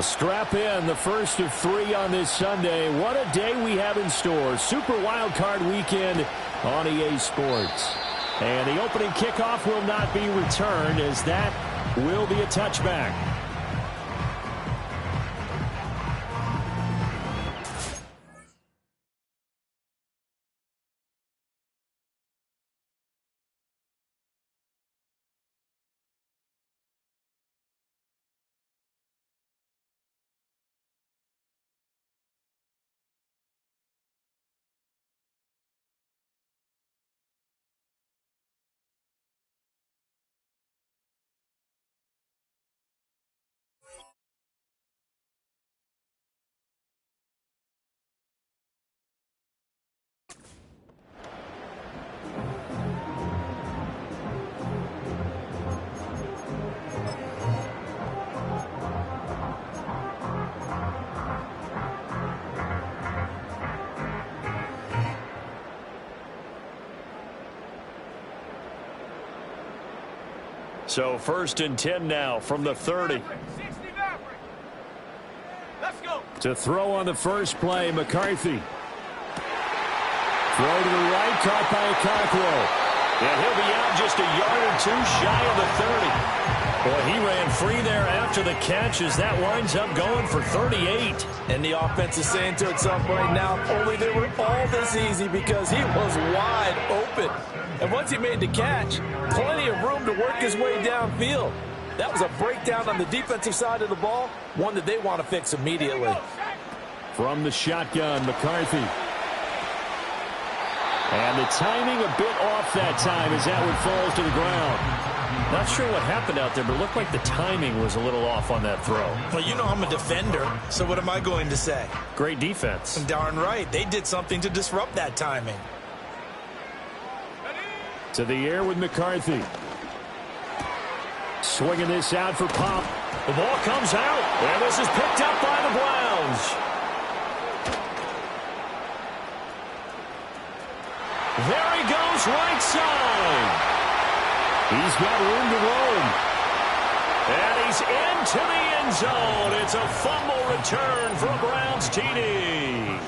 Strap in, the first of 3 on this Sunday. What a day we have in store. Super Wild Card Weekend on EA Sports. And the opening kickoff will not be returned, as that will be a touchback. So 1st and 10 now from the 30. Let's go. To throw on the first play, McCarthy. Throw to the right, caught by Okonkwo. And he'll be out just a yard or 2 shy of the 30. Boy, he ran free there after the catch as that winds up going for 38. And the offense is saying to itself right now, only they were all this easy because he was wide open. And once he made the catch, plenty of room to work his way downfield. That was a breakdown on the defensive side of the ball, one that they want to fix immediately. From the shotgun, McCarthy. And the timing a bit off that time as that one falls to the ground. Not sure what happened out there, but it looked like the timing was a little off on that throw. Well, you know I'm a defender, so what am I going to say? Great defense. Darn right. They did something to disrupt that timing. To the air with McCarthy. Swinging this out for Pop. The ball comes out, and this is picked up by the Browns. There he goes, right side. He's got room to roam. And he's into the end zone. It's a fumble return for a Browns TD.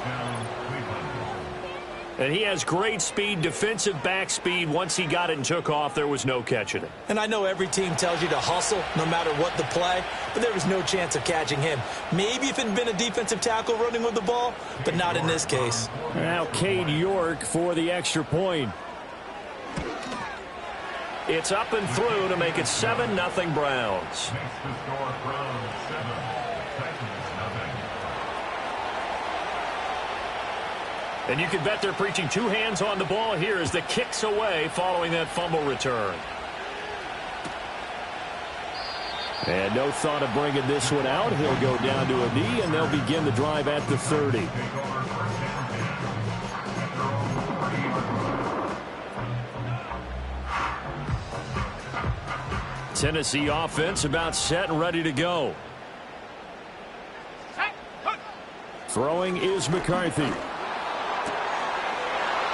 And he has great speed, defensive back speed. Once he got it and took off, there was no catching it. And I know every team tells you to hustle no matter what the play, but there was no chance of catching him. Maybe if it had been a defensive tackle running with the ball, but not in this case. Now Cade York for the extra point. It's up and through to make it 7-0 Browns. And you can bet they're preaching 2 hands on the ball here as the kick's away following that fumble return. And no thought of bringing this one out. He'll go down to a knee, and they'll begin the drive at the 30. Tennessee offense about set and ready to go. Throwing is McCarthy.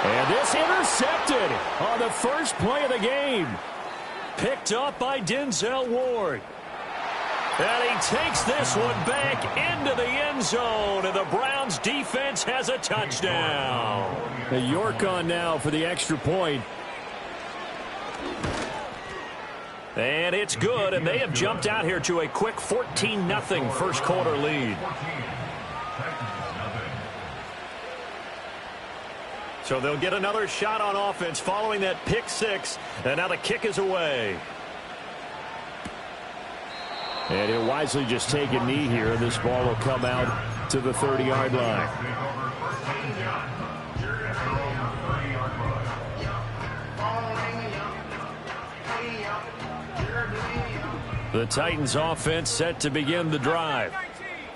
And this intercepted on the first play of the game. Picked up by Denzel Ward. And he takes this one back into the end zone, and the Browns defense has a touchdown. York on now for the extra point. And it's good, and they have jumped out here to a quick 14-0 first quarter lead. So they'll get another shot on offense following that pick 6, and now the kick is away. And he'll wisely just take a knee here, and this ball will come out to the 30-yard line. The Titans offense set to begin the drive.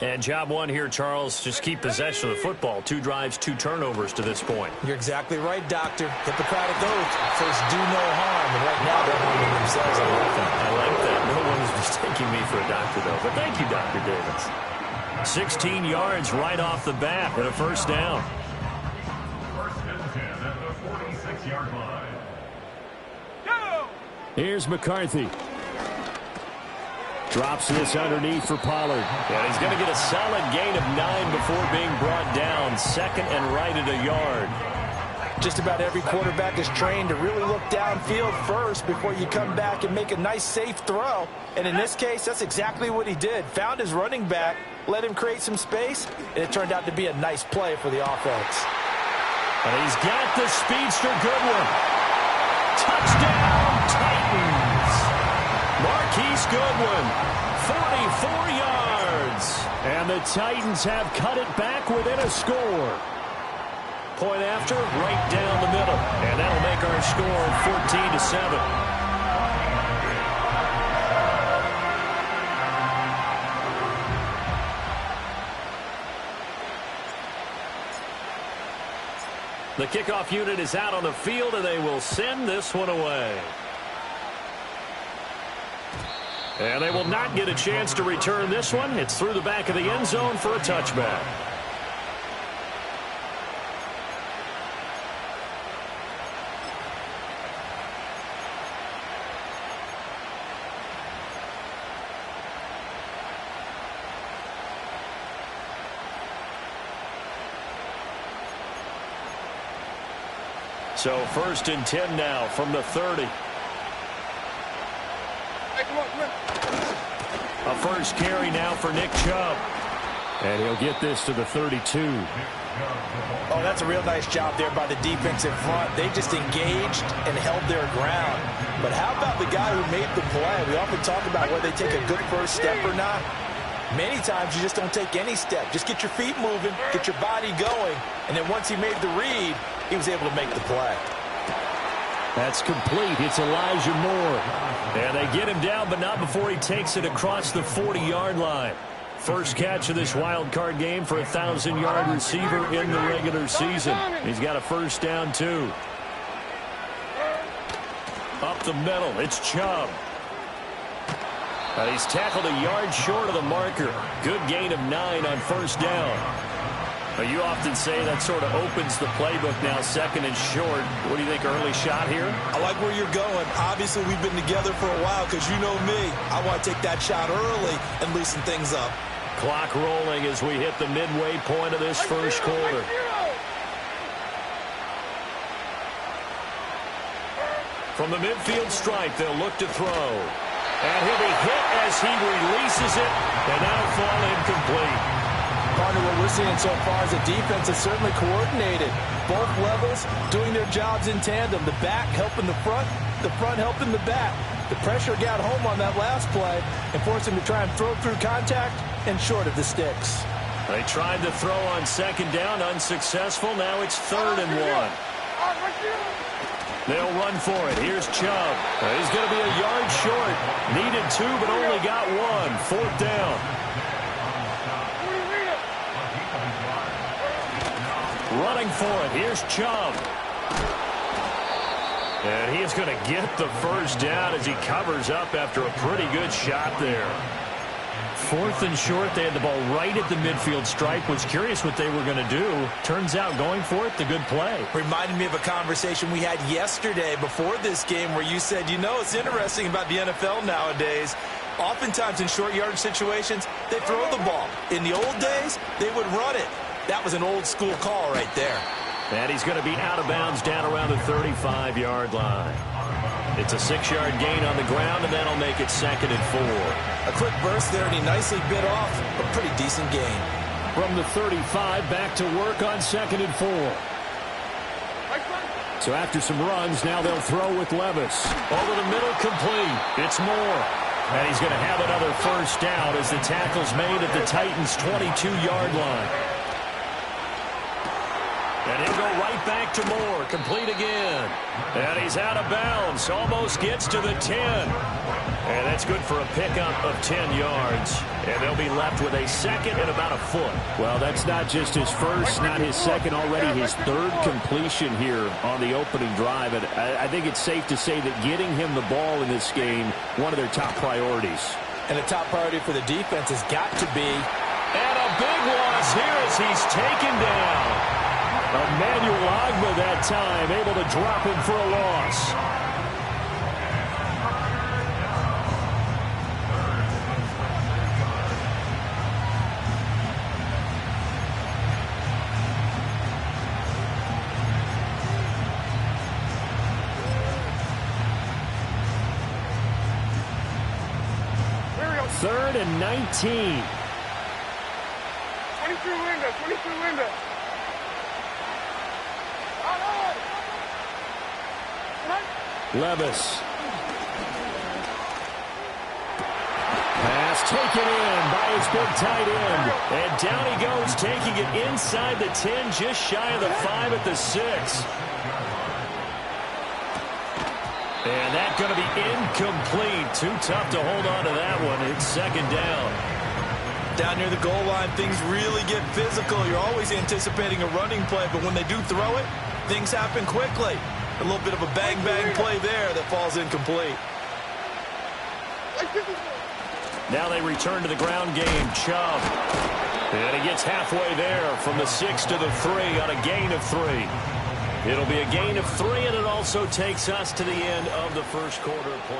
And job one here, Charles, just keep possession of the football. 2 drives, 2 turnovers to this point. You're exactly right, Doctor. Hippocratic oath. First, do no harm. And right now, they're harming themselves on offense. I like that. No one is mistaking me for a doctor, though. But thank you, Dr. Davis. 16 yards right off the bat and a first down. First and 10 at the 46-yard line. Here's McCarthy. Drops this underneath for Pollard. And he's going to get a solid gain of 9 before being brought down. Second and right at a yard. Just about every quarterback is trained to really look downfield first before you come back and make a nice, safe throw. And in this case, that's exactly what he did. Found his running back, let him create some space, and it turned out to be a nice play for the offense. And he's got the speedster Goodwin. Touchdown, Titans. Marquise Goodwin, 44 yards. And the Titans have cut it back within a score. Point after, right down the middle. And that'll make our score 14-7. The kickoff unit is out on the field, and they will send this one away. And they will not get a chance to return this one. It's through the back of the end zone for a touchback. So 1st and 10 now from the 30. A first carry now for Nick Chubb. And he'll get this to the 32. Oh, that's a real nice job there by the defense in front. They just engaged and held their ground. But how about the guy who made the play? We often talk about whether they take a good first step or not. Many times you just don't take any step. Just get your feet moving, get your body going, and then once he made the read, he was able to make the play. That's complete. It's Elijah Moore. And they get him down, but not before he takes it across the 40-yard line. First catch of this wild card game for a 1,000-yard receiver in the regular season. He's got a first down, too. Up the middle, it's Chubb. He's tackled a yard short of the marker. Good gain of 9 on first down. You often say that sort of opens the playbook now, 2nd and short. What do you think, early shot here? I like where you're going. Obviously, we've been together for a while because you know me. I want to take that shot early and loosen things up. Clock rolling as we hit the midway point of this first quarter. From the midfield stripe, they'll look to throw. And he'll be hit as he releases it, and that'll fall incomplete. Partner, what we're seeing so far is the defense is certainly coordinated. Both levels doing their jobs in tandem. The back helping the front helping the back. The pressure got home on that last play and forced him to try and throw through contact and short of the sticks. They tried to throw on 2nd down, unsuccessful. Now it's 3rd and 1. They'll run for it. Here's Chubb. He's going to be a yard short. Needed 2, but only got 1. 4th down. Running for it. Here's Chubb. And he is going to get the first down as he covers up after a pretty good shot there. 4th and short. They had the ball right at the midfield stripe. Was curious what they were going to do. Turns out going for it, the good play. Reminded me of a conversation we had yesterday before this game where you said, you know, it's interesting about the NFL nowadays. Oftentimes in short yardage situations, they throw the ball. In the old days, they would run it. That was an old-school call right there. And he's going to be out of bounds down around the 35-yard line. It's a 6-yard gain on the ground, and that'll make it 2nd and 4. A quick burst there, and he nicely bit off a pretty decent gain. From the 35, back to work on 2nd and 4. So after some runs, now they'll throw with Levis. Over the middle, complete. It's Moore. And he's going to have another first down as the tackle's made at the Titans' 22-yard line. And he'll go right back to Moore. Complete again. And he's out of bounds. Almost gets to the 10. And that's good for a pickup of 10 yards. And they'll be left with a 2nd and about a foot. Well, that's not just his first, not his second, already his 3rd completion here on the opening drive. And I think it's safe to say that getting him the ball in this game, one of their top priorities. And a top priority for the defense has got to be. And a big loss here as he's taken down. Emmanuel Agba that time, able to drop him for a loss. 3rd and 19. 23 window, 23 window. Levis. Pass taken in by his big tight end. And down he goes, taking it inside the 10, just shy of the 5 at the 6. And that's going to be incomplete. Too tough to hold on to that one. It's 2nd down. Down near the goal line, things really get physical. You're always anticipating a running play, but when they do throw it, things happen quickly. A little bit of a bang-bang play there that falls incomplete. Now they return to the ground game. Chubb. And he gets halfway there from the 6 to the 3 on a gain of 3. It'll be a gain of 3, and it also takes us to the end of the first quarter of play.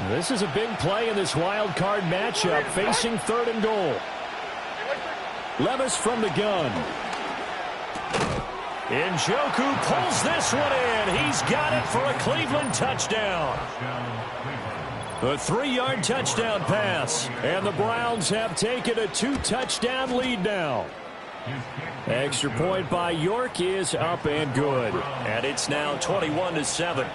This is a big play in this wild card matchup, facing 3rd and goal. Levis from the gun. Njoku pulls this one in. He's got it for a Cleveland touchdown. A 3-yard touchdown pass. And the Browns have taken a 2-touchdown lead now. Extra point by York is up and good. And it's now 21-7.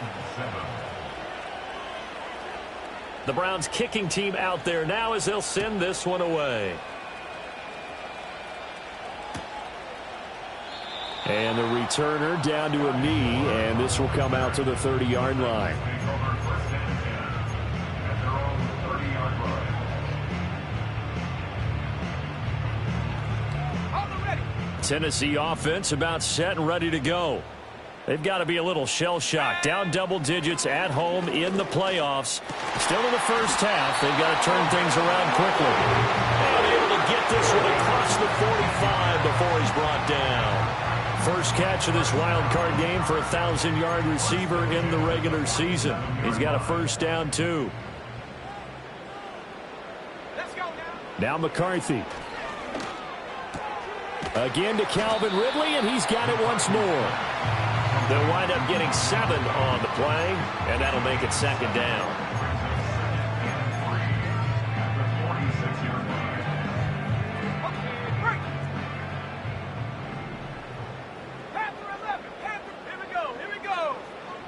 The Browns kicking team out there now as they'll send this one away. And the returner down to a knee, and this will come out to the 30-yard line. Tennessee offense about set and ready to go. They've got to be a little shell-shocked. Down double digits at home in the playoffs. Still in the first half. They've got to turn things around quickly. And able to get this one across the 45 before he's brought down. First catch of this wild card game for a 1,000-yard receiver in the regular season. He's got a first down, too. Let's go now McCarthy. Again to Calvin Ridley, and he's got it once more. They'll wind up getting 7 on the play, and that'll make it 2nd down.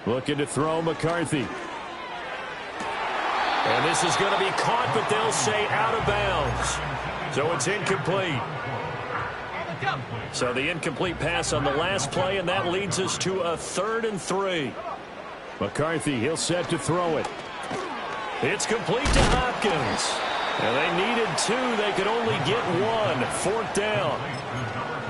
Looking to throw McCarthy. And this is going to be caught, but they'll say out of bounds. So it's incomplete. So the incomplete pass on the last play, and that leads us to a 3rd and 3. McCarthy, he'll set to throw it. It's complete to Hopkins. And they needed 2. They could only get 1. 4th down.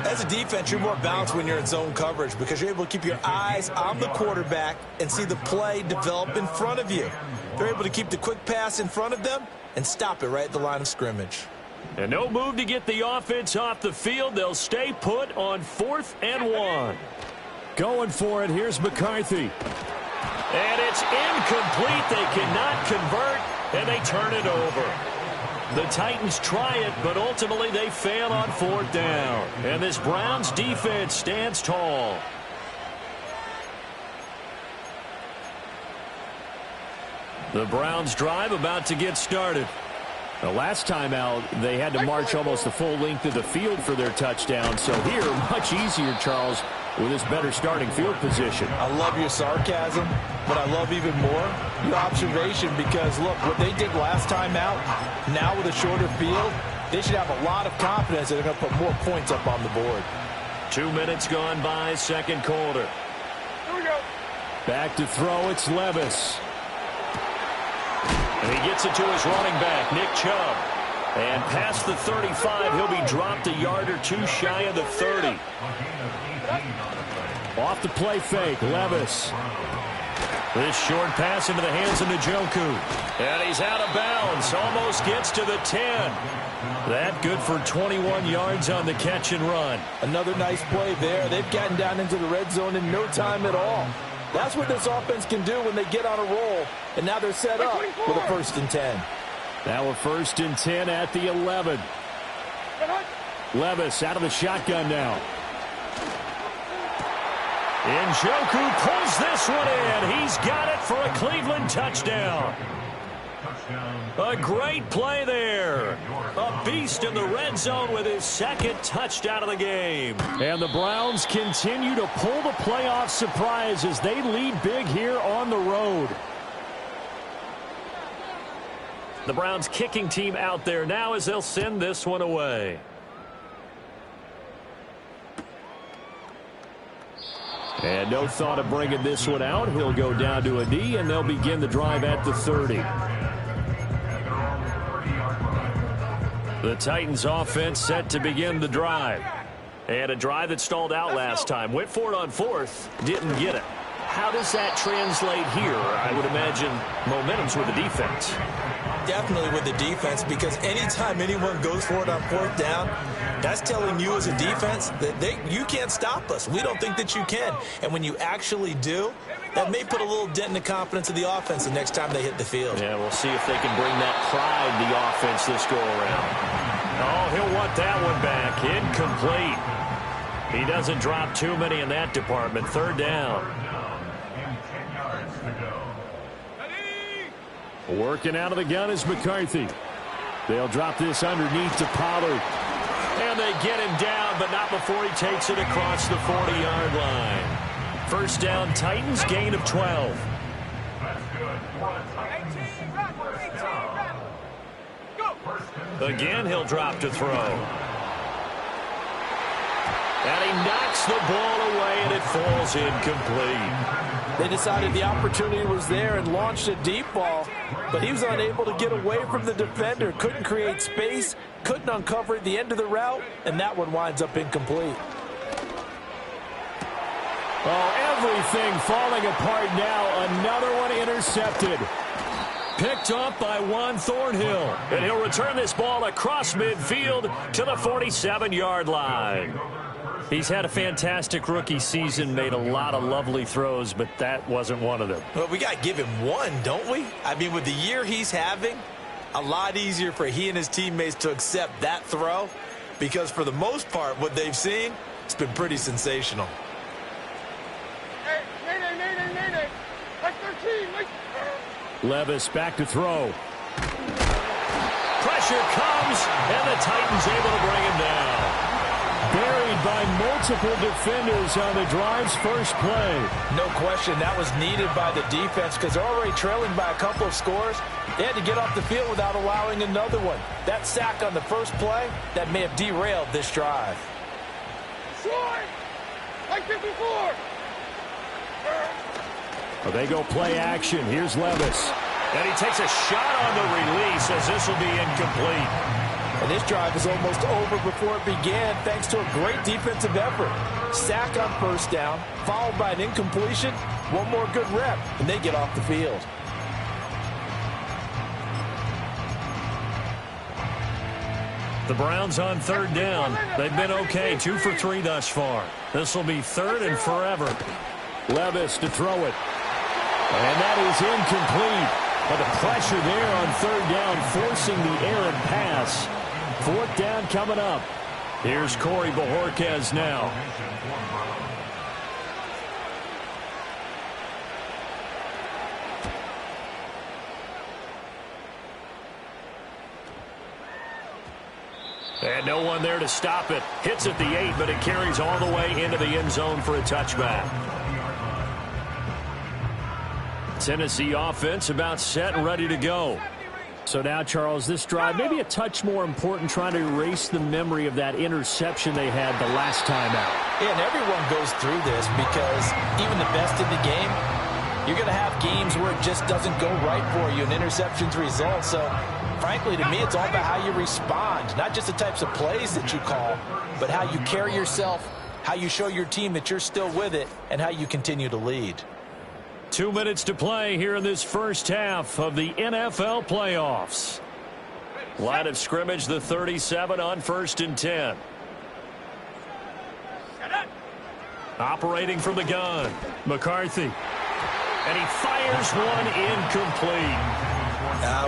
As a defense, you're more balanced when you're in zone coverage because you're able to keep your eyes on the quarterback and see the play develop in front of you. They're able to keep the quick pass in front of them and stop it right at the line of scrimmage. And no move to get the offense off the field. They'll stay put on 4th and 1. Going for it. Here's McCarthy. And it's incomplete. They cannot convert, and they turn it over. The Titans try it, but ultimately they fail on 4th down. And this Browns defense stands tall. The Browns drive about to get started. The last time out, they had to march almost the full length of the field for their touchdown. So here, much easier, Charles, with this better starting field position. I love your sarcasm, but I love even more your observation because, look, what they did last time out, now with a shorter field, they should have a lot of confidence that they're going to put more points up on the board. 2 minutes gone by, 2nd quarter. Here we go. Back to throw, it's Levis. And he gets it to his running back, Nick Chubb. And past the 35, he'll be dropped a yard or 2 shy of the 30. Off the play fake, Levis. This short pass into the hands of Njoku. And he's out of bounds, almost gets to the 10. That good for 21 yards on the catch and run. Another nice play there. They've gotten down into the red zone in no time at all. That's what this offense can do when they get on a roll. And now they're set up with a 1st and 10. Now a 1st and 10 at the 11. Levis out of the shotgun now. Njoku pulls this one in. He's got it for a Cleveland touchdown. A great play there. A beast in the red zone with his 2nd touchdown of the game. And the Browns continue to pull the playoff surprise as they lead big here on the road. The Browns kicking team out there now as they'll send this one away. And no thought of bringing this one out. He'll go down to a knee, and they'll begin the drive at the 30. The Titans offense set to begin the drive. And a drive that stalled out last time. Went for it on 4th, didn't get it. How does that translate here? I would imagine momentum's with the defense. Definitely with the defense, because anytime anyone goes for it on 4th down, that's telling you as a defense that you can't stop us. We don't think that you can. And when you actually do, that may put a little dent in the confidence of the offense the next time they hit the field. Yeah, we'll see if they can bring that pride to the offense this go-around. Oh, he'll want that one back. Incomplete. He doesn't drop too many in that department. 3rd down. Working out of the gun is McCarthy. They'll drop this underneath to Pollard. And they get him down, but not before he takes it across the 40-yard line. 1st down, Titans, gain of 12. Again, he'll drop to throw. And he knocks the ball away, and it falls incomplete. They decided the opportunity was there and launched a deep ball, but he was unable to get away from the defender. Couldn't create space, couldn't uncover the end of the route, and that one winds up incomplete. Oh, everything falling apart now. Another one intercepted. Picked up by Juan Thornhill. And he'll return this ball across midfield to the 47-yard line. He's had a fantastic rookie season, made a lot of lovely throws, but that wasn't one of them. Well, we got to give him one, don't we? I mean, with the year he's having, a lot easier for he and his teammates to accept that throw, because for the most part, what they've seen, it's been pretty sensational. Hey, nay. Like 13, like... Levis back to throw. Pressure comes, and the Titans able to bring him down. Buried by multiple defenders on the drive's first play. No question, that was needed by the defense because they're already trailing by a couple of scores. They had to get off the field without allowing another one. That sack on the first play, that may have derailed this drive. Short! Like 54! Well, they go play action. Here's Levis. And he takes a shot on the release as this will be incomplete. And this drive is almost over before it began thanks to a great defensive effort. Sack on 1st down, followed by an incompletion. One more good rep, and they get off the field. The Browns on 3rd down. They've been okay, 2 for 3 thus far. This will be 3rd and forever. Levis to throw it. And that is incomplete. But the pressure there on 3rd down, forcing the errant pass. 4th down coming up. Here's Corey Bojorquez now. And no one there to stop it. Hits at the 8, but it carries all the way into the end zone for a touchback. Tennessee offense about set and ready to go. So now, Charles, this drive maybe a touch more important, trying to erase the memory of that interception they had the last time out. Yeah, and everyone goes through this because even the best in the game, you're going to have games where it just doesn't go right for you, and interceptions result. So, frankly, to me, it's all about how you respond, not just the types of plays that you call, but how you carry yourself, how you show your team that you're still with it, and how you continue to lead. 2 minutes to play here in this first half of the NFL playoffs. Line of scrimmage, the 37 on 1st and 10. Operating from the gun, McCarthy. And he fires one incomplete.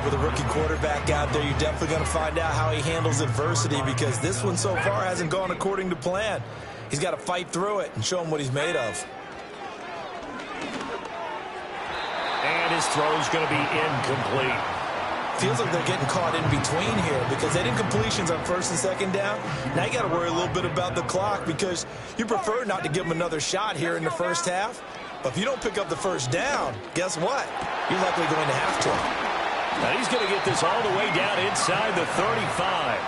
With a rookie quarterback out there, you're definitely going to find out how he handles adversity, because this one so far hasn't gone according to plan. He's got to fight through it and show him what he's made of. And his throw's going to be incomplete. Feels like they're getting caught in between here, because they did completions on first and second down. Now you got to worry a little bit about the clock, because you prefer not to give them another shot here in the first half. But if you don't pick up the first down, guess what? You're likely going to have to. And he's going to get this all the way down inside the 35.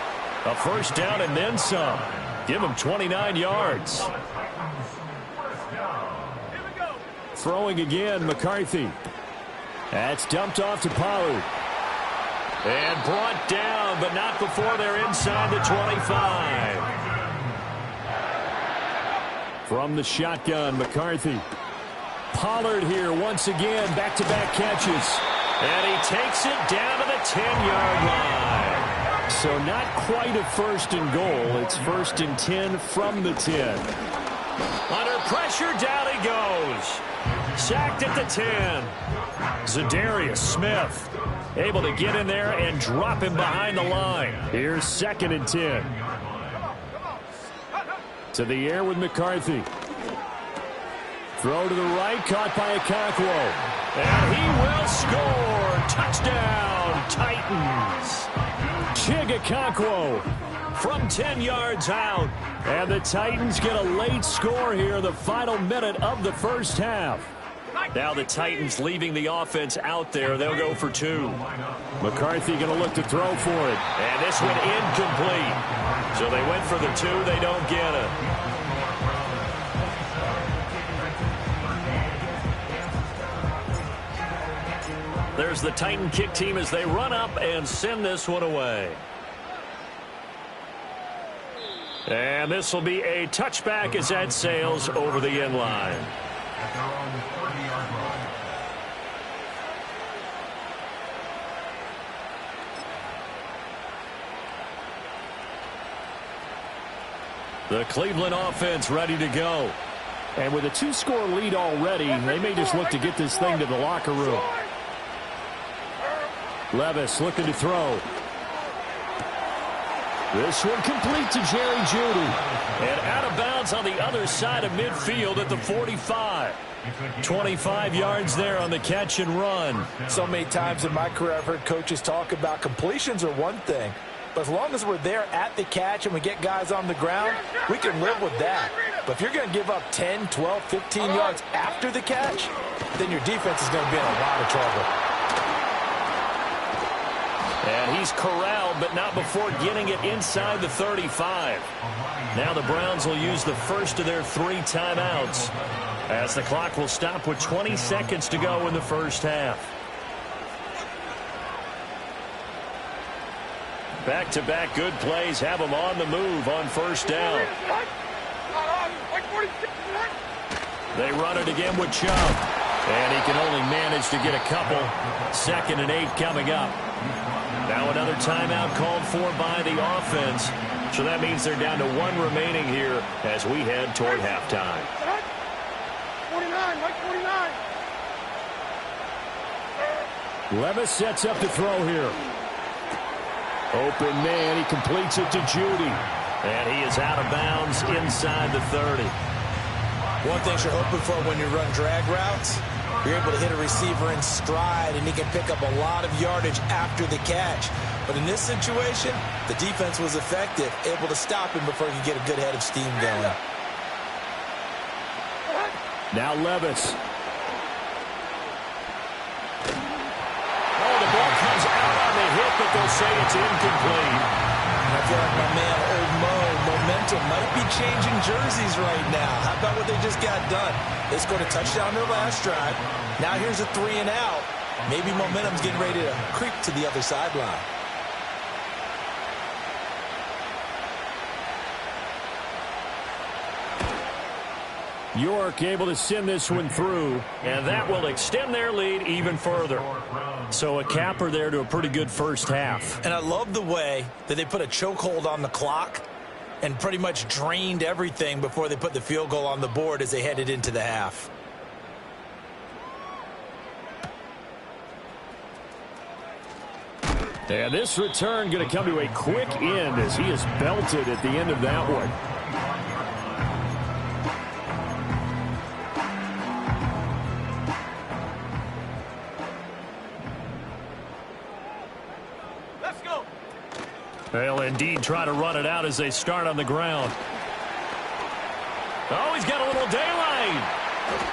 A first down and then some. Give him 29 yards. Throwing again, McCarthy. That's dumped off to Pollard. And brought down, but not before they're inside the 25. From the shotgun, McCarthy. Pollard here once again, back-to-back catches. And he takes it down to the 10-yard line. So not quite a first and goal. It's first and 10 from the 10. Under pressure, down he goes. Sacked at the 10. Za'Darius Smith able to get in there and drop him behind the line. Here's second and 10. To the air with McCarthy. Throw to the right, caught by Okonkwo. And he will score. Touchdown, Titans. Okonkwo from 10 yards out. And the Titans get a late score here in the final minute of the first half. Now the Titans leaving the offense out there. They'll go for 2. McCarthy going to look to throw for it. And this one incomplete. So they went for the 2. They don't get it. There's the Titan kick team as they run up and send this one away. And this will be a touchback as that sails over the end line. At their own 30-yard line. The Cleveland offense ready to go. And with a 2-score lead already, they may just look to get this thing to the locker room. Levis looking to throw. This one complete to Jerry Jeudy. And out of bounds on the other side of midfield at the 45. 25 yards there on the catch and run. So many times in my career I've heard coaches talk about completions are one thing, but as long as we're there at the catch and we get guys on the ground, we can live with that. But if you're going to give up 10, 12, 15 yards after the catch, then your defense is going to be in a lot of trouble. And he's corralled, but not before getting it inside the 35. Now the Browns will use the first of their 3 timeouts, as the clock will stop with 20 seconds to go in the first half. Back-to-back good plays have them on the move on first down. They run it again with Chubb. And he can only manage to get a couple. 2nd and 8 coming up. Now another timeout called for by the offense. So that means they're down to 1 remaining here as we head toward halftime. 49, Mike 49. Levis sets up to throw here. Open man, he completes it to Jeudy. And he is out of bounds inside the 30. One thing you're hoping for when you run drag routes, you're able to hit a receiver in stride, and he can pick up a lot of yardage after the catch. But in this situation, the defense was effective, able to stop him before he could get a good head of steam going. Now Levis. Oh, the ball comes out on the hit, but they'll say it's incomplete. And I feel like my man, Old Mo, momentum might be changing jerseys right now. How about what they just got done? They scored a touchdown their last drive. Now here's a 3 and out. Maybe momentum's getting ready to creep to the other sideline. York able to send this one through. And that will extend their lead even further. So a capper there to a pretty good first half. And I love the way that they put a chokehold on the clock and pretty much drained everything before they put the field goal on the board as they headed into the half. And this return going to come to a quick end as he is belted at the end of that one. Let's go. They'll indeed try to run it out as they start on the ground. Oh, he's got a little daylight.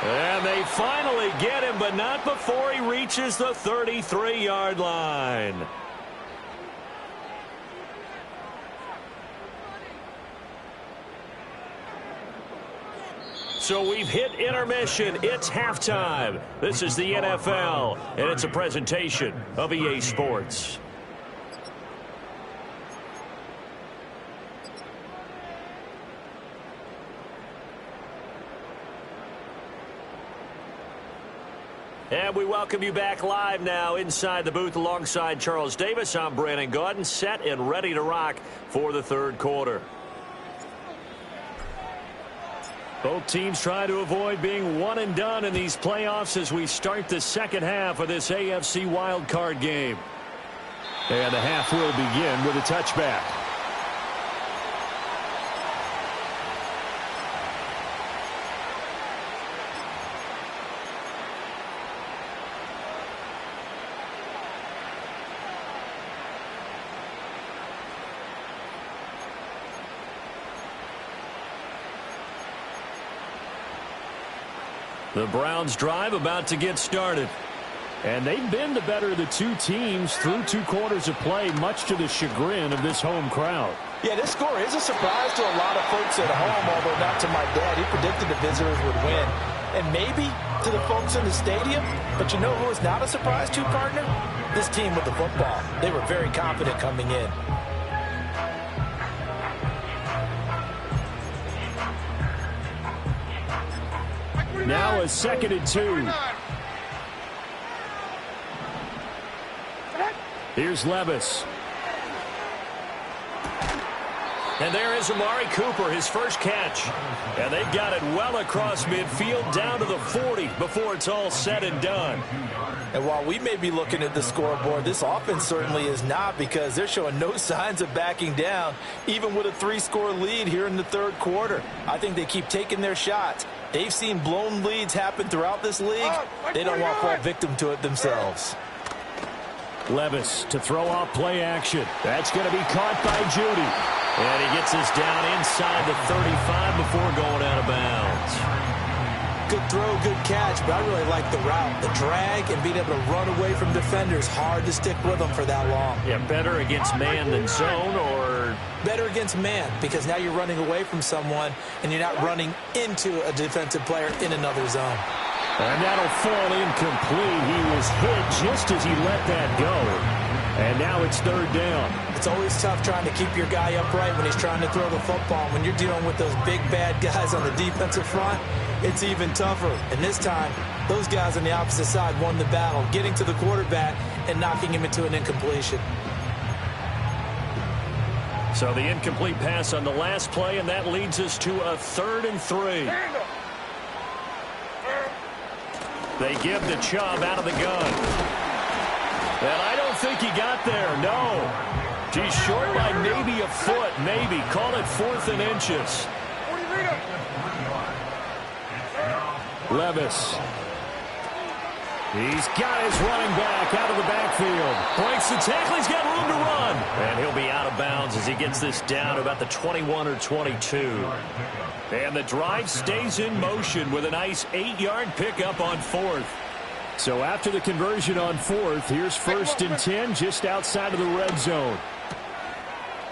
And they finally get him, but not before he reaches the 33-yard line. So we've hit intermission. It's halftime. This is the NFL, and it's a presentation of EA Sports. And we welcome you back live now inside the booth alongside Charles Davis. I'm Brandon Gaudin, set and ready to rock for the third quarter. Both teams try to avoid being one and done in these playoffs as we start the second half of this AFC wildcard game. And the half will begin with a touchback. The Browns drive about to get started. And they've been the better of the two teams through 2 quarters of play, much to the chagrin of this home crowd. Yeah, this score is a surprise to a lot of folks at home, although not to my dad. He predicted the visitors would win. And maybe to the folks in the stadium. But you know who is not a surprise to, partner? This team with the football. They were very confident coming in. Now a 2nd and 2. Here's Levis. And there is Amari Cooper, his first catch. And they've got it well across midfield down to the 40 before it's all said and done. And while we may be looking at the scoreboard, this offense certainly is not, because they're showing no signs of backing down, even with a 3-score lead here in the third quarter. I think they keep taking their shots. They've seen blown leads happen throughout this league. They don't want to fall victim to it themselves. Levis to throw off play action. That's going to be caught by Judy. And he gets us down inside the 35 before going out of bounds. Good throw, good catch, but I really like the route. The drag and being able to run away from defenders. Hard to stick with them for that long. Yeah, better against man than zone, or? Better against man, because now you're running away from someone and you're not running into a defensive player in another zone. And that'll fall incomplete. He was hit just as he let that go. And now it's 3rd down. It's always tough trying to keep your guy upright when he's trying to throw the football. When you're dealing with those big, bad guys on the defensive front, it's even tougher. And this time, those guys on the opposite side won the battle, getting to the quarterback and knocking him into an incompletion. So the incomplete pass on the last play, and that leads us to a 3rd and 3. They give the Chubb out of the gun. And I don't think he got there, no. He's short by maybe a foot, maybe. Call it 4th and inches. Levis. He's got his running back out of the backfield. Breaks the tackle. He's got room to run. And he'll be out of bounds as he gets this down to about the 21 or 22. And the drive stays in motion with a nice 8-yard pickup on 4th. So after the conversion on 4th, here's 1st and 10 just outside of the red zone.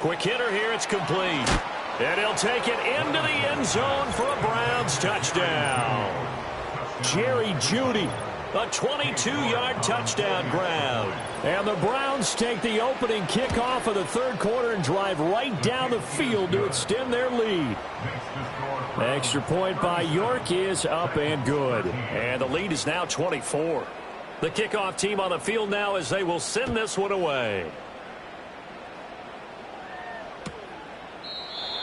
Quick hitter here. It's complete. And he'll take it into the end zone for a Browns touchdown. Jerry Jeudy. A 22-yard touchdown ground. And the Browns take the opening kickoff of the third quarter and drive right down the field to extend their lead. Extra point by York is up and good. And the lead is now 24. The kickoff team on the field now as they will send this one away.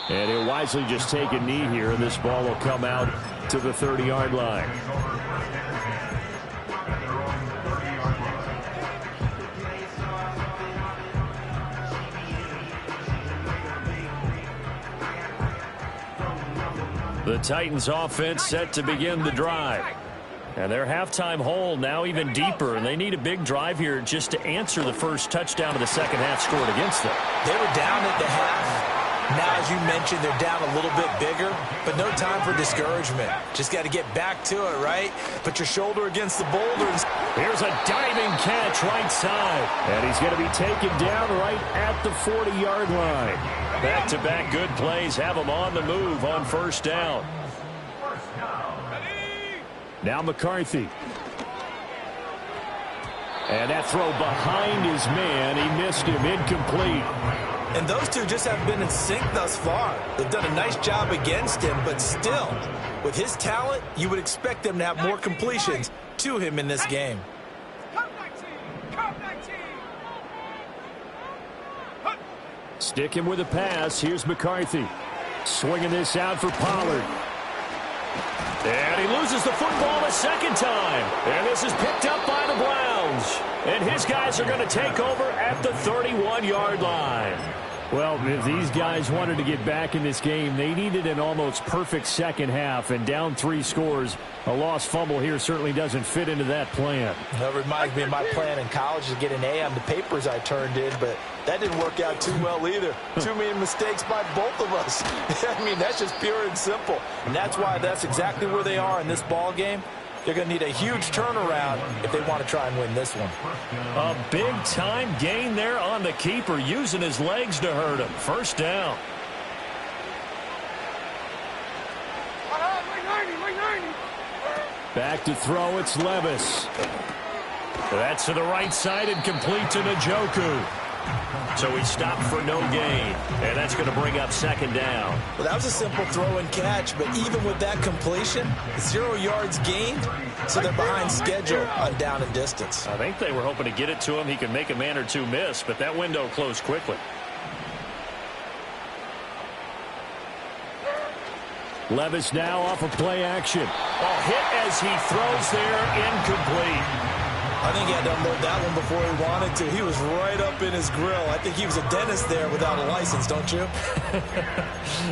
And he'll wisely just take a knee here, and this ball will come out to the 30-yard line. The Titans offense set to begin the drive. And their halftime hole now even deeper, and they need a big drive here just to answer the first touchdown of the second half scored against them. They were down at the half. Now, as you mentioned, they're down a little bit bigger, but no time for discouragement. Just got to get back to it, right? Put your shoulder against the boulders. Here's a diving catch right side. And he's going to be taken down right at the 40-yard line. Back-to-back good plays have him on the move on first down. Now McCarthy. And that throw behind his man. He missed him. Incomplete. And those two just have been in sync thus far. They've done a nice job against him, but still, with his talent, you would expect them to have more completions to him in this game. Sticking with a pass. Here's McCarthy. Swinging this out for Pollard. And he loses the football a second time. And this is picked up by the Browns. And his guys are going to take over at the 31-yard line. Well, if these guys wanted to get back in this game, they needed an almost perfect second half. And down 3 scores, a lost fumble here certainly doesn't fit into that plan. That reminds me of my plan in college to get an A on the papers I turned in, but that didn't work out too well either. Too many mistakes by both of us. I mean, that's just pure and simple. And that's why that's exactly where they are in this ball game. They're going to need a huge turnaround if they want to try and win this one. A big-time gain there on the keeper, using his legs to hurt him. First down. Back to throw, it's Levis. That's to the right side and complete to Njoku. So he stopped for no gain, and that's going to bring up second down. Well, that was a simple throw and catch, but even with that completion, 0 yards gained, so they're behind schedule on down and distance. I think they were hoping to get it to him. He could make a man or two miss, but that window closed quickly. Levis now off of play action. A hit as he throws there, incomplete. I think he had to unload that one before he wanted to. He was right up in his grill. I think he was a dentist there without a license, don't you?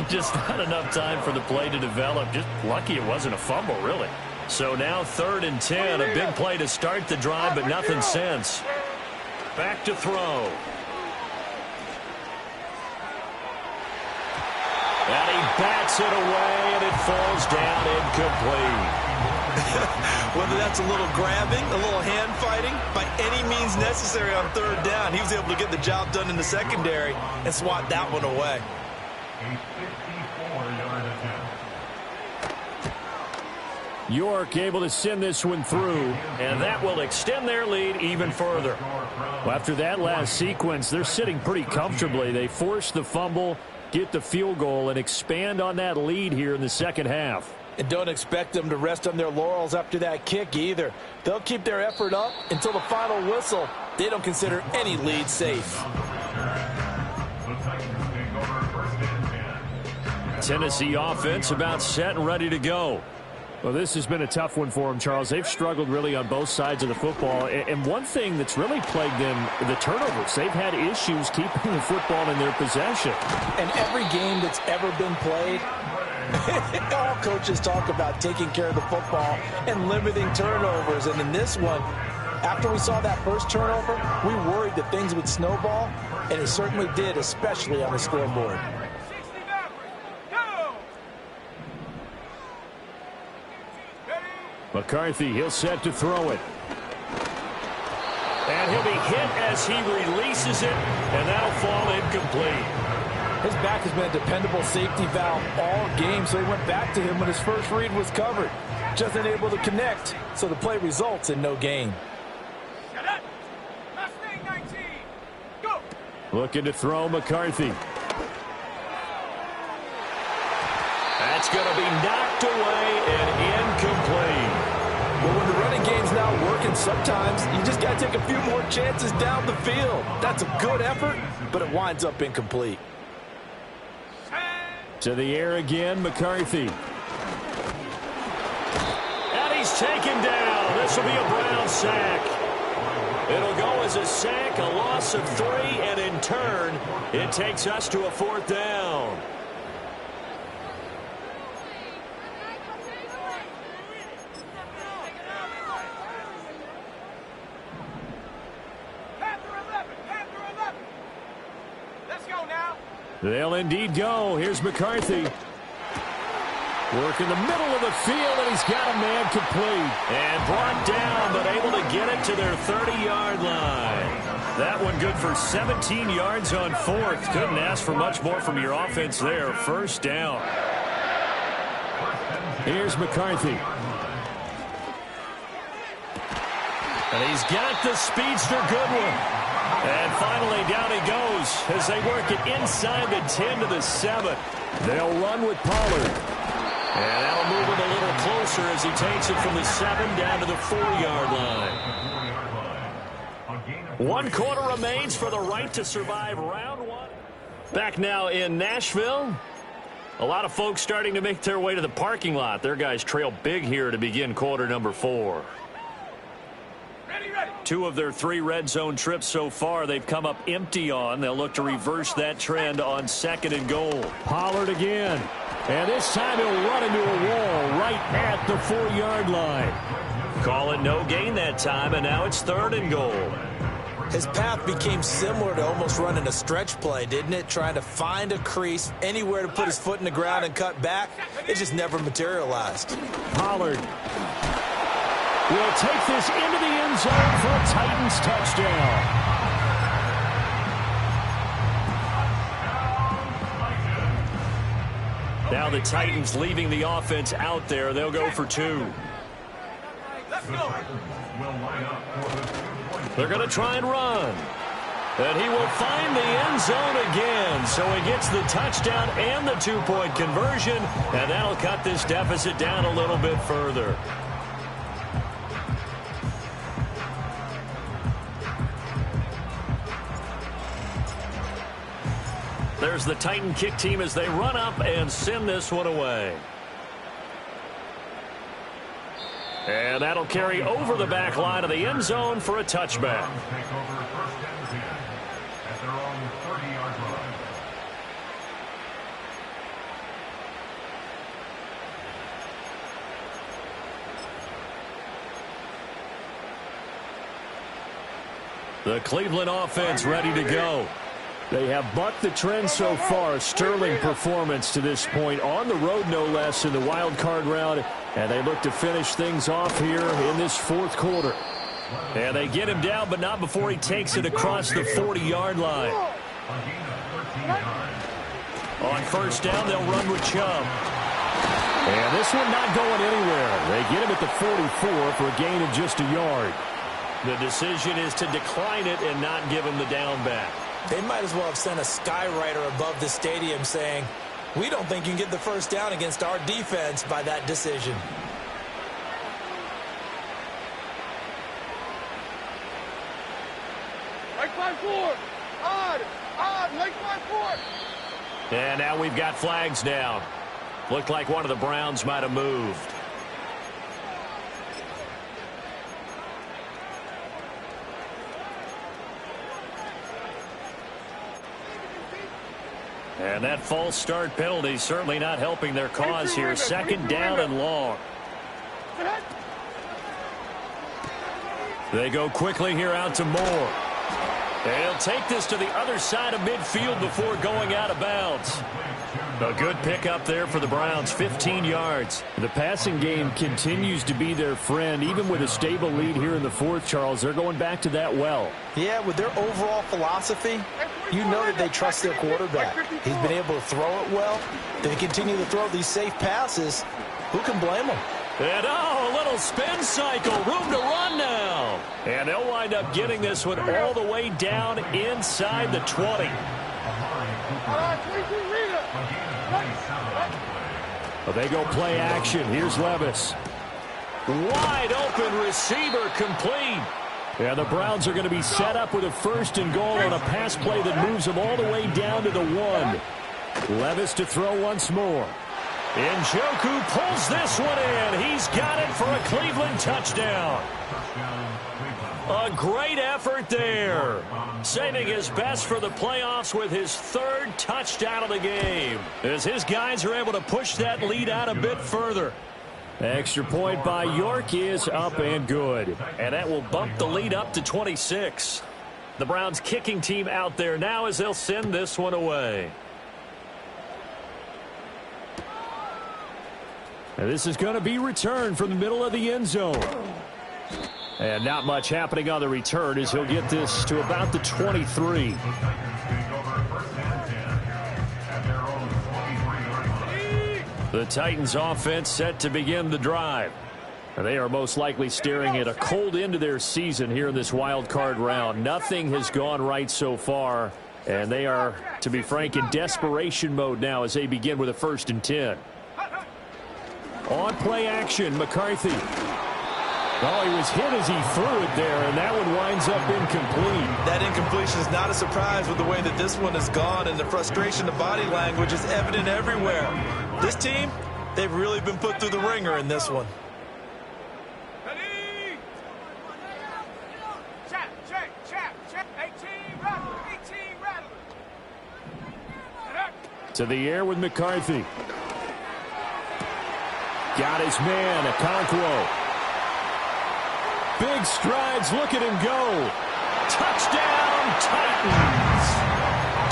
Just not enough time for the play to develop. Just lucky it wasn't a fumble, really. So now 3rd and 10. A big play to start the drive, but nothing since. Back to throw. And he bats it away, and it falls down incomplete. Whether that's a little grabbing, a little hand fighting, by any means necessary on 3rd down, he was able to get the job done in the secondary and swat that one away. York able to send this one through. And that will extend their lead even further. Well, after that last sequence, they're sitting pretty comfortably. They force the fumble, get the field goal, and expand on that lead here in the second half. And don't expect them to rest on their laurels after that kick either. They'll keep their effort up until the final whistle. They don't consider any lead safe. Tennessee offense about set and ready to go. Well, this has been a tough one for them, Charles. They've struggled really on both sides of the football. And one thing that's really plagued them, the turnovers. They've had issues keeping the football in their possession. And every game that's ever been played, all coaches talk about taking care of the football and limiting turnovers. And in this one, after we saw that first turnover, we worried that things would snowball, and it certainly did, especially on the scoreboard. McCarthy, he'll set to throw it. And he'll be hit as he releases it, and that'll fall incomplete. His back has been a dependable safety valve all game, so he went back to him when his first read was covered. Just unable to connect, so the play results in no gain. Looking to throw McCarthy. That's going to be knocked away and incomplete. But when the running game's not working, sometimes you just got to take a few more chances down the field. That's a good effort, but it winds up incomplete. To the air again, McCarthy. And he's taken down. This will be a Brown sack. It'll go as a sack, a loss of 3, and in turn, it takes us to a 4th down. They'll indeed go. Here's McCarthy. Work in the middle of the field, and he's got a man complete. And brought down, but able to get it to their 30-yard line. That one good for 17 yards on fourth. Couldn't ask for much more from your offense there. First down. Here's McCarthy. And he's got the speedster Goodwin. And finally down he goes as they work it inside the 10 to the 7. They'll run with Pollard. And that'll move him a little closer as he takes it from the 7 down to the 4-yard line. 1 quarter remains for the right to survive round 1. Back now in Nashville. A lot of folks starting to make their way to the parking lot. Their guys trail big here to begin quarter number 4. 2 of their 3 red zone trips so far they've come up empty on. They'll look to reverse that trend on 2nd and goal. Pollard again. And this time he'll run into a wall right at the 4-yard line. Call it no gain that time, and now it's 3rd and goal. His path became similar to almost running a stretch play, didn't it? Trying to find a crease, anywhere to put his foot in the ground and cut back. It just never materialized. Pollard will take this into the end zone for a Titans touchdown. Now the Titans leaving the offense out there. They'll go for 2. They're going to try and run. And he will find the end zone again. So he gets the touchdown and the 2-point conversion. And that'll cut this deficit down a little bit further. There's the Titan kick team as they run up and send this one away. And that'll carry over the back line of the end zone for a touchback. The Cleveland offense ready to go. They have bucked the trend so far. Sterling performance to this point. On the road, no less, in the wild card round. And they look to finish things off here in this 4th quarter. And they get him down, but not before he takes it across the 40-yard line. On 1st down, they'll run with Chubb. And this one not going anywhere. They get him at the 44 for a gain of just a yard. The decision is to decline it and not give him the down back. They might as well have sent a skywriter above the stadium saying, "We don't think you can get the first down against our defense by that decision." Like 5-4. Odd, like 5-4. And now we've got flags down. Looked like one of the Browns might have moved. And that false start penalty certainly not helping their cause here. 2nd down and long. They go quickly here out to Moore. They'll take this to the other side of midfield before going out of bounds. A good pickup there for the Browns, 15 yards. The passing game continues to be their friend. Even with a stable lead here in the 4th, Charles, they're going back to that well. Yeah, with their overall philosophy, you know that they trust their quarterback. He's been able to throw it well. They continue to throw these safe passes. Who can blame them? And a little spin cycle. Room to run now. And they'll wind up getting this one all the way down inside the 20. Well, they go play action. Here's Levis. Wide open receiver complete. And the Browns are going to be set up with a 1st and goal on a pass play that moves them all the way down to the 1. Levis to throw once more. Njoku pulls this one in. He's got it for a Cleveland touchdown. A great effort there. Saving his best for the playoffs with his 3rd touchdown of the game. As his guys are able to push that lead out a bit further. Extra point by York is up and good. And that will bump the lead up to 26. The Browns kicking team out there now as they'll send this one away. And this is going to be returned from the middle of the end zone. And not much happening on the return as he'll get this to about the 23. The Titans offense set to begin the drive. They are most likely staring at a cold end to their season here in this wild card round. Nothing has gone right so far, and they are, to be frank, in desperation mode now as they begin with a 1st and 10. On play action, McCarthy. Oh, he was hit as he threw it there, and that one winds up incomplete. That incompletion is not a surprise with the way that this one has gone, and the frustration, the body language is evident everywhere. This team, they've really been put through the ringer in this one. To the air with McCarthy. Got his man, Okonkwo. Big strides, look at him go. Touchdown, Titans.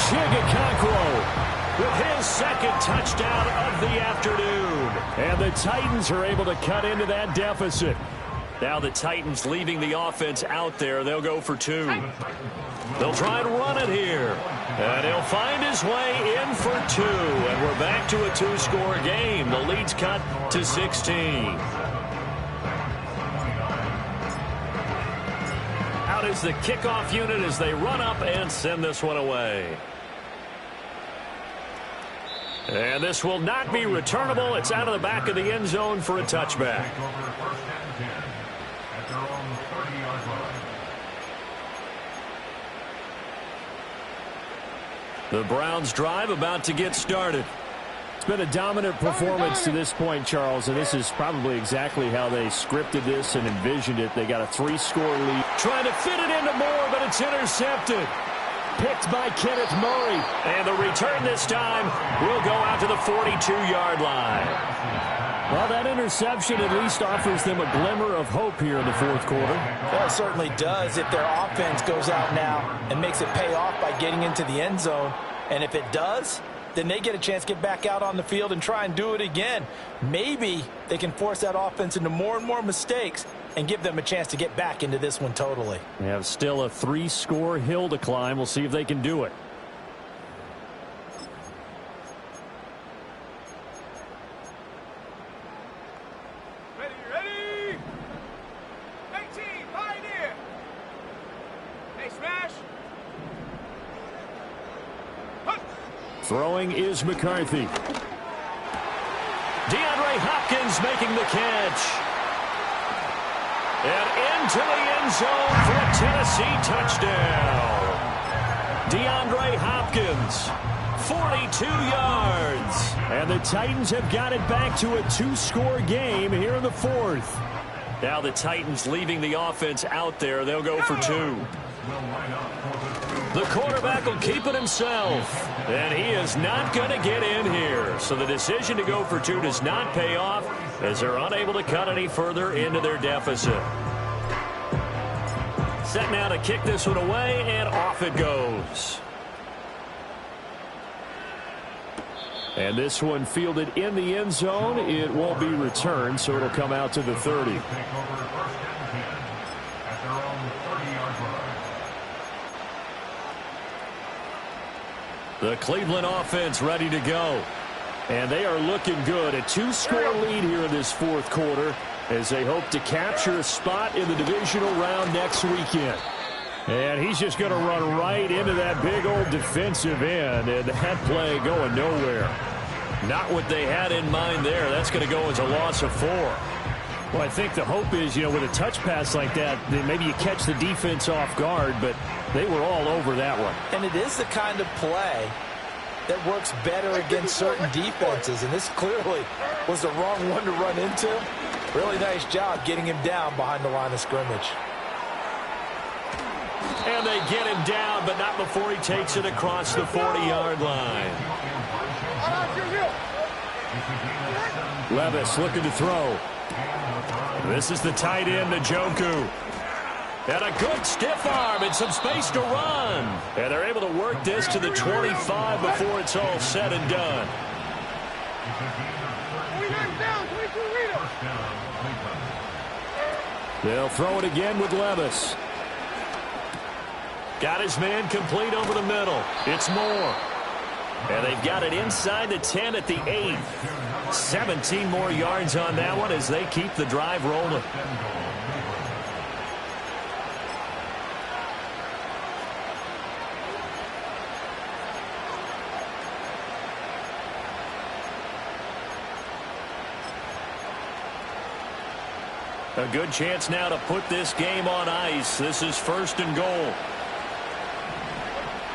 Okonkwo with his 2nd touchdown of the afternoon. And the Titans are able to cut into that deficit. Now the Titans leaving the offense out there. They'll go for 2. They'll try and run it here. And he'll find his way in for 2. And we're back to a 2-score game. The lead's cut to 16. Out is the kickoff unit as they run up and send this one away. And this will not be returnable. It's out of the back of the end zone for a touchback. The Browns drive about to get started. It's been a dominant performance to this point, Charles, and this is probably exactly how they scripted this and envisioned it. They got a 3-score lead. Trying to fit it into Moore, but it's intercepted. Picked by Kenneth Murray. And the return this time will go out to the 42-yard line. Well, that interception at least offers them a glimmer of hope here in the 4th quarter. Well, it certainly does if their offense goes out now and makes it pay off by getting into the end zone. And if it does, then they get a chance to get back out on the field and try and do it again. Maybe they can force that offense into more and more mistakes and give them a chance to get back into this one totally. They have still a 3-score hill to climb. We'll see if they can do it. Ready? 18, pioneer. Hey, smash. Throwing is McCarthy. DeAndre Hopkins making the catch. And into the end zone for a Tennessee touchdown. DeAndre Hopkins, 42 yards. And the Titans have got it back to a 2-score game here in the 4th. Now the Titans leaving the offense out there. They'll go for 2. The quarterback will keep it himself. And he is not going to get in here. So the decision to go for 2 does not pay off as they're unable to cut any further into their deficit. Set now to kick this one away, and off it goes. And this one fielded in the end zone. It won't be returned, so it'll come out to the 30. The Cleveland offense ready to go. And they are looking good. A 2-score lead here in this 4th quarter as they hope to capture a spot in the divisional round next weekend. And he's just going to run right into that big old defensive end. And that play going nowhere. Not what they had in mind there. That's going to go as a loss of 4. Well, I think the hope is, with a touch pass like that, maybe you catch the defense off guard, but they were all over that one. And it is the kind of play that works better against certain defenses, and this clearly was the wrong one to run into. Really nice job getting him down behind the line of scrimmage. And they get him down, but not before he takes it across the 40-yard line. Levis looking to throw. This is the tight end, Njoku. And a good stiff arm and some space to run. And they're able to work this to the 25 before it's all said and done. They'll throw it again with Levis. Got his man complete over the middle. It's Moore. And they've got it inside the 10 at the 8. 17 more yards on that one as they keep the drive rolling. A good chance now to put this game on ice. This is 1st and goal.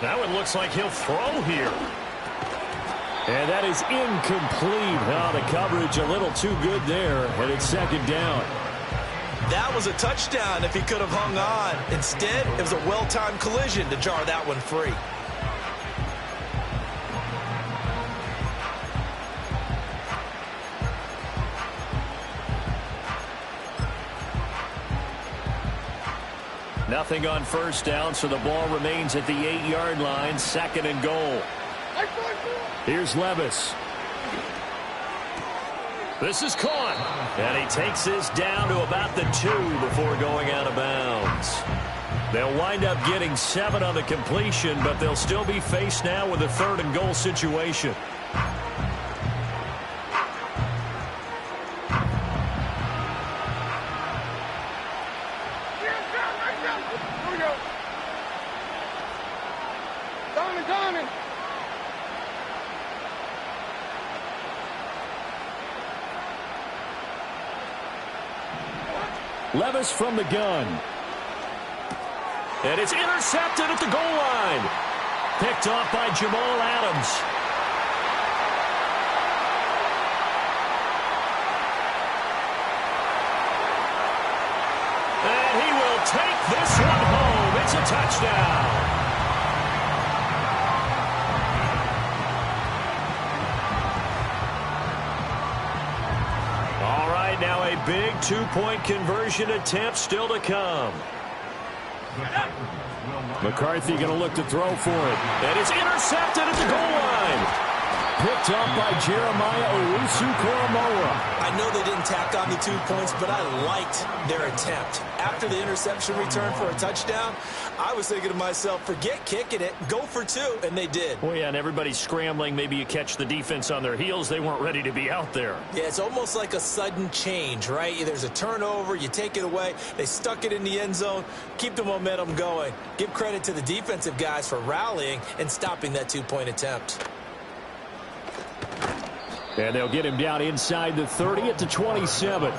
Now it looks like he'll throw here. And that is incomplete. Oh, the coverage a little too good there, and it's 2nd down. That was a touchdown if he could have hung on. Instead, it was a well-timed collision to jar that one free. Nothing on 1st down, so the ball remains at the 8-yard line. 2nd and goal. Here's Levis. This is caught. And he takes this down to about the 2 before going out of bounds. They'll wind up getting 7 on the completion, but they'll still be faced now with a 3rd and goal situation. Levis from the gun. And it's intercepted at the goal line. Picked off by Jamal Adams. And he will take this one home. It's a touchdown. Now a big 2-point conversion attempt still to come. McCarthy going to look to throw for it. And it's intercepted at the goal line. Picked up by Jeremiah Owusu-Koramoah. I know they didn't tack on the 2 points, but I liked their attempt. After the interception return for a touchdown, I was thinking to myself, forget kicking it, go for 2, and they did. Well, yeah, and everybody's scrambling. Maybe you catch the defense on their heels. They weren't ready to be out there. Yeah, it's almost like a sudden change, right? There's a turnover, you take it away, they stuck it in the end zone, keep the momentum going. Give credit to the defensive guys for rallying and stopping that 2-point attempt. And they'll get him down inside the 30 at the 27.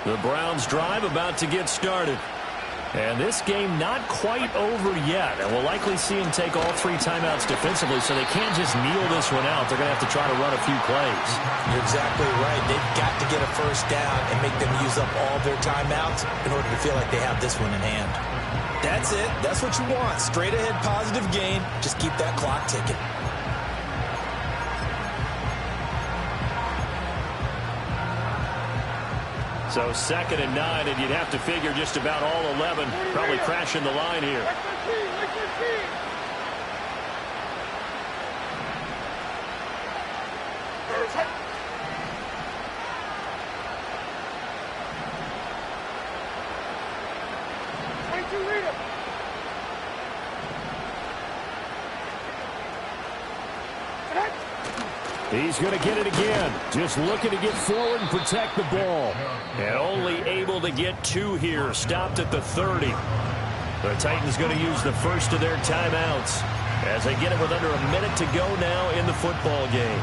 The Browns drive about to get started. And this game not quite over yet. And we'll likely see them take all 3 timeouts defensively, so they can't just kneel this one out. They're going to have to try to run a few plays. You're exactly right. They've got to get a 1st down and make them use up all their timeouts in order to feel like they have this one in hand. That's it. That's what you want. Straight ahead positive gain. Just keep that clock ticking. So 2nd and 9, and you'd have to figure just about all 11 probably crashing the line here. He's going to get it again. Just looking to get forward and protect the ball. And only able to get 2 here. Stopped at the 30. The Titans going to use the first of their timeouts as they get it with under a minute to go now in the football game.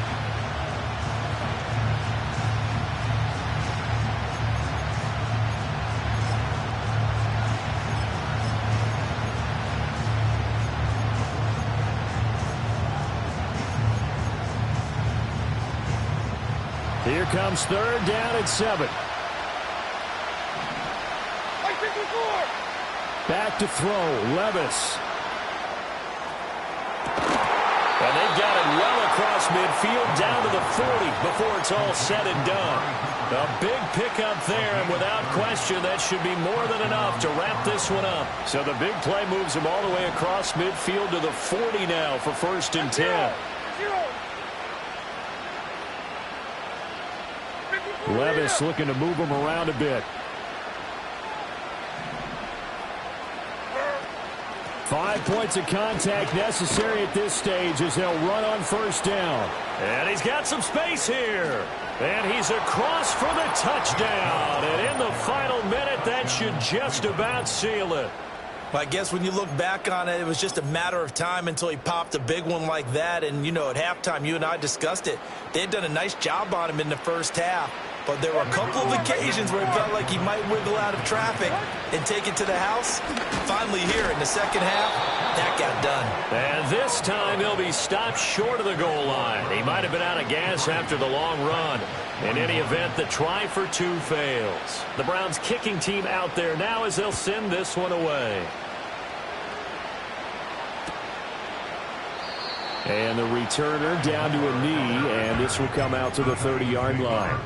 Here comes 3rd down and 7. Back to throw, Levis. And they've got it well across field down to the 40 before it's all said and done. A big pickup there, and without question, that should be more than enough to wrap this one up. So the big play moves him all the way across midfield to the 40 now for 1st and 10. Levis looking to move him around a bit. 5 points of contact necessary at this stage as they'll run on 1st down. And he's got some space here. And he's across for the touchdown. And in the final minute, that should just about seal it. Well, I guess when you look back on it, it was just a matter of time until he popped a big one like that. And, you know, at halftime, you and I discussed it. They had done a nice job on him in the first half. But there were a couple of occasions where it felt like he might wiggle out of traffic and take it to the house. Finally here in the second half, that got done. And this time he'll be stopped short of the goal line. He might have been out of gas after the long run. In any event, the try for 2 fails. The Browns kicking team out there now as they'll send this one away. And the returner down to a knee, and this will come out to the 30-yard line.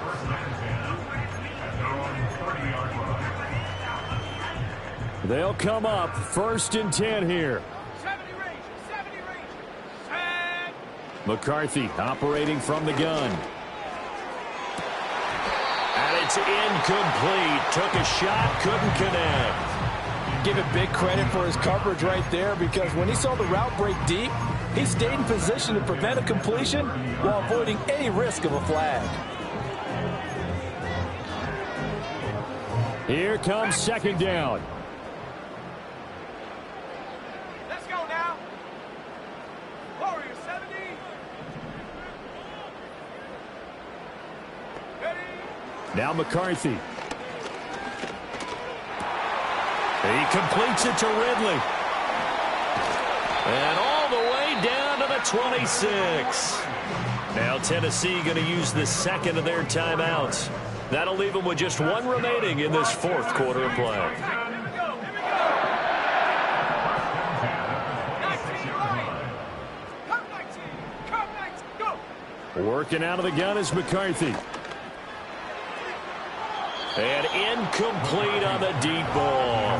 They'll come up 1st and 10 here. 70 range. Set. McCarthy operating from the gun. And it's incomplete. Took a shot, couldn't connect. Give it big credit for his coverage right there, because when he saw the route break deep, he stayed in position to prevent a completion while avoiding any risk of a flag. Here comes 2nd down. Let's go now. Warrior 70. Ready. Now McCarthy. He completes it to Ridley. And all the way down to the 26. Now Tennessee going to use the 2nd of their timeouts. That'll leave them with just 1 remaining in this 4th quarter of play. Here we go. 19 right. Come 19. Come 19. Go. Working out of the gun is McCarthy. And incomplete on the deep ball.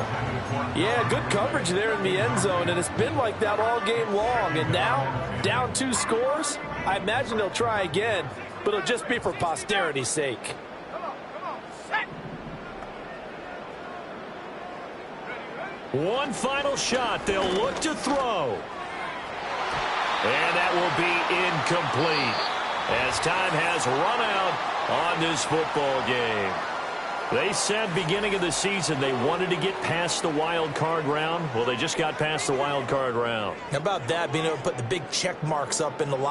Yeah, good coverage there in the end zone, and it's been like that all game long. And now, down 2 scores, I imagine they'll try again, but it'll just be for posterity's sake. Come on. Set. One final shot. They'll look to throw. And that will be incomplete as time has run out on this football game. They said beginning of the season they wanted to get past the wild card round. Well, they just got past the wild card round. How about that, being able to put the big check marks up in the line?